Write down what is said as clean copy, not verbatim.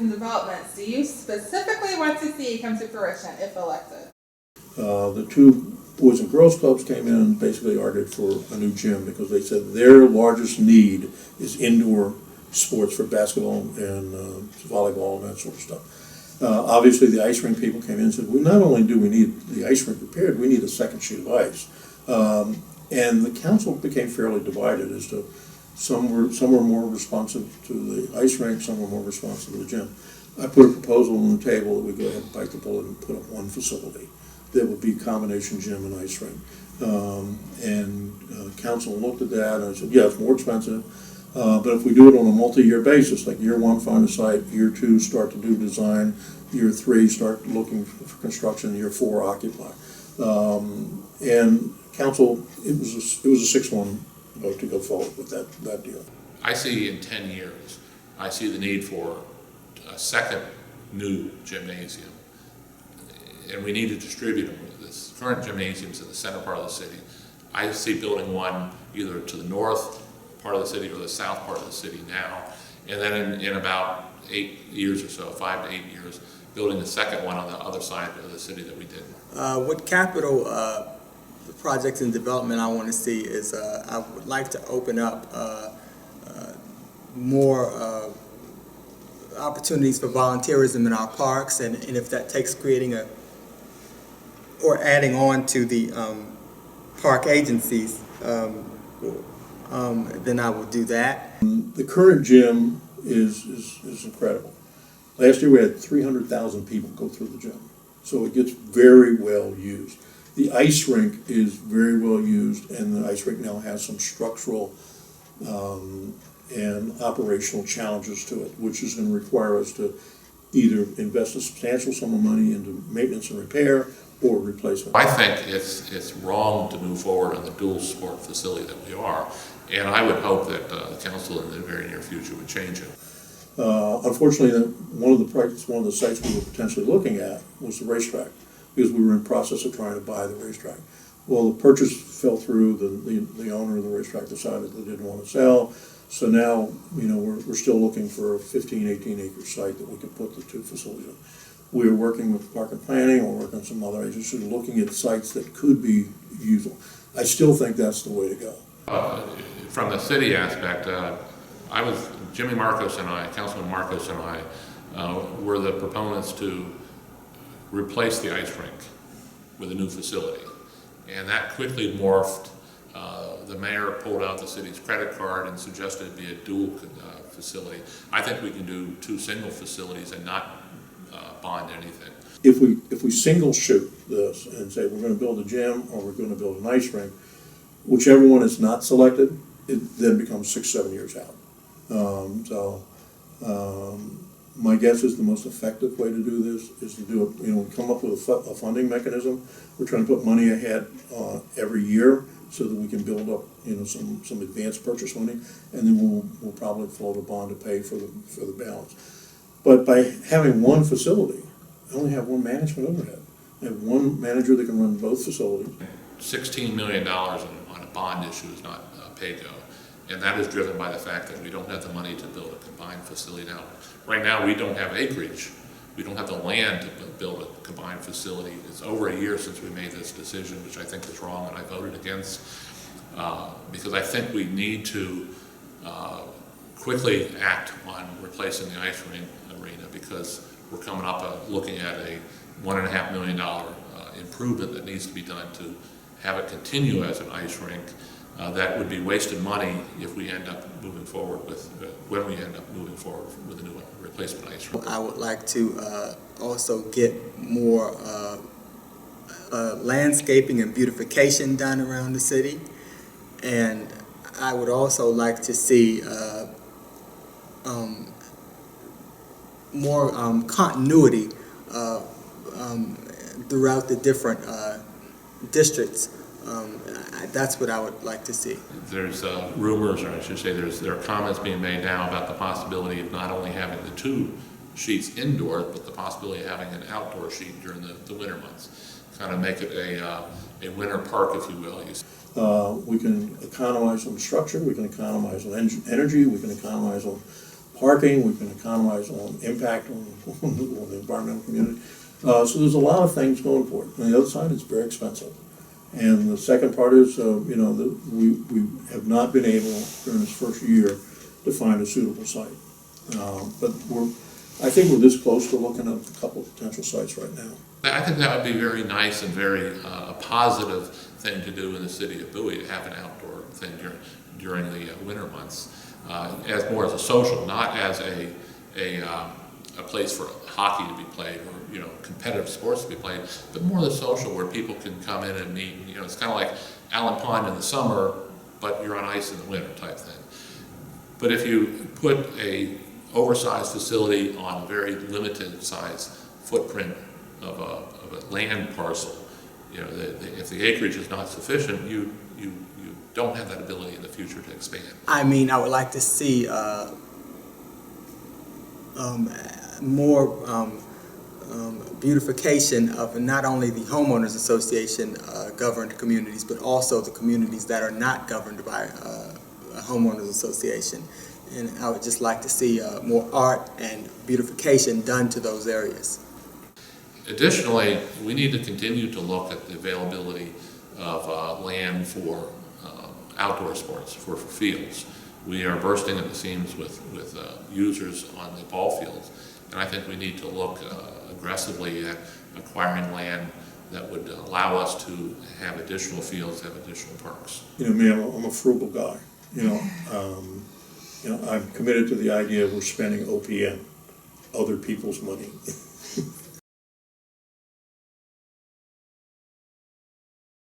and developments do you specifically want to see come to fruition if elected? The two Boys and Girls Clubs came in and basically argued for a new gym because they said their largest need is indoor sports for basketball and volleyball and that sort of stuff. Obviously, the ice rink people came in and said, well, not only do we need the ice rink repaired, we need a second sheet of ice. And the council became fairly divided as to some were more responsive to the ice rink, some were more responsive to the gym. I put a proposal on the table that we go ahead and bite the bullet and put up one facility that would be combination gym and ice rink. Council looked at that and I said, yeah, it's more expensive, but if we do it on a multi-year basis, like year one, find a site, year two, start to do design, year three, start looking for construction, year four, occupy. And council, it was a 6-1 vote to go forward with that deal. I see in 10 years, I see the need for a second new gymnasium. And we need to distribute them. This current gymnasium's in the center part of the city. I see building one either to the north part of the city or the south part of the city now. And then in about 8 years or so, 5 to 8 years, building the second one on the other side of the city that we did. What capital projects and development I want to see is I would like to open up more opportunities for volunteerism in our parks, and if that takes creating or adding on to the park agencies, then I will do that. The current gym is incredible. Last year we had 300,000 people go through the gym, so it gets very well used. The ice rink is very well used, and the ice rink now has some structural and operational challenges to it, which is going to require us to either invest a substantial sum of money into maintenance and repair or replacement. I think it's wrong to move forward on the dual sport facility that we are, and I would hope that the council in the very near future would change it. Unfortunately, one of the sites we were potentially looking at was the racetrack, because we were in process of trying to buy the racetrack. Well, the purchase fell through. The owner of the racetrack decided they didn't want to sell. So now, we're still looking for a 15, 18 acre site that we can put the two facilities in. We're working with Park and Planning, we're working with some other agencies, looking at sites that could be usable. I still think that's the way to go. From the city aspect, Jimmy Marcos and I, Councilman Marcos and I, were the proponents to replace the ice rink with a new facility. And that quickly morphed. The mayor pulled out the city's credit card and suggested it be a dual facility. I think we can do two single facilities and not bond anything. If we single shoot this and say we're going to build a gym or we're going to build an ice rink, whichever one is not selected, it then becomes 6-7 years out. My guess is the most effective way to do this is to do it, come up with a funding mechanism. We're trying to put money ahead every year so that we can build up, some advanced purchase money, and then we'll probably float a bond to pay for the balance. But by having one facility, I only have one management overhead. I have one manager that can run both facilities. $16 million on a bond issue is not pay-go. And that is driven by the fact that we don't have the money to build a combined facility now. Right now, we don't have acreage. We don't have the land to build a combined facility. It's over a year since we made this decision, which I think is wrong, and I voted against, because I think we need to quickly act on replacing the ice rink arena, because we're coming up looking at a $1.5 million improvement that needs to be done to have it continue as an ice rink. That would be wasted money if we end up moving forward with, when we end up moving forward with a new replacement ice rink. I would like to also get more landscaping and beautification done around the city, and I would also like to see more continuity throughout the different districts. That's what I would like to see. There's rumors, or I should say there are comments being made now about the possibility of not only having the two sheets indoors, but the possibility of having an outdoor sheet during the winter months. Kind of make it a winter park, if you will. We can economize on structure, we can economize on energy, we can economize on parking, we can economize on impact on the environmental community. So there's a lot of things going for it. On the other side, it's very expensive. And the second part is, we have not been able, during this first year, to find a suitable site. But I think we're this close to looking at a couple of potential sites right now. I think that would be very nice and very a positive thing to do in the city of Bowie, to have an outdoor thing during the winter months, as more as a social, not as a place for hockey to be played or competitive sports to be played, but more the social where people can come in and meet. It's kind of like Allen Pond in the summer, but you're on ice in the winter type thing. But if you put a oversized facility on a very limited size footprint of a land parcel, if the acreage is not sufficient, you don't have that ability in the future to expand. I mean, I would like to see more beautification of not only the homeowners association governed communities, but also the communities that are not governed by a homeowners association. And I would just like to see more art and beautification done to those areas. Additionally, we need to continue to look at the availability of land for outdoor sports, for fields. We are bursting at the seams with users on the ball fields, and I think we need to look aggressively at acquiring land that would allow us to have additional fields, have additional parks. I'm a frugal guy. I'm committed to the idea of we're spending OPM, other people's money,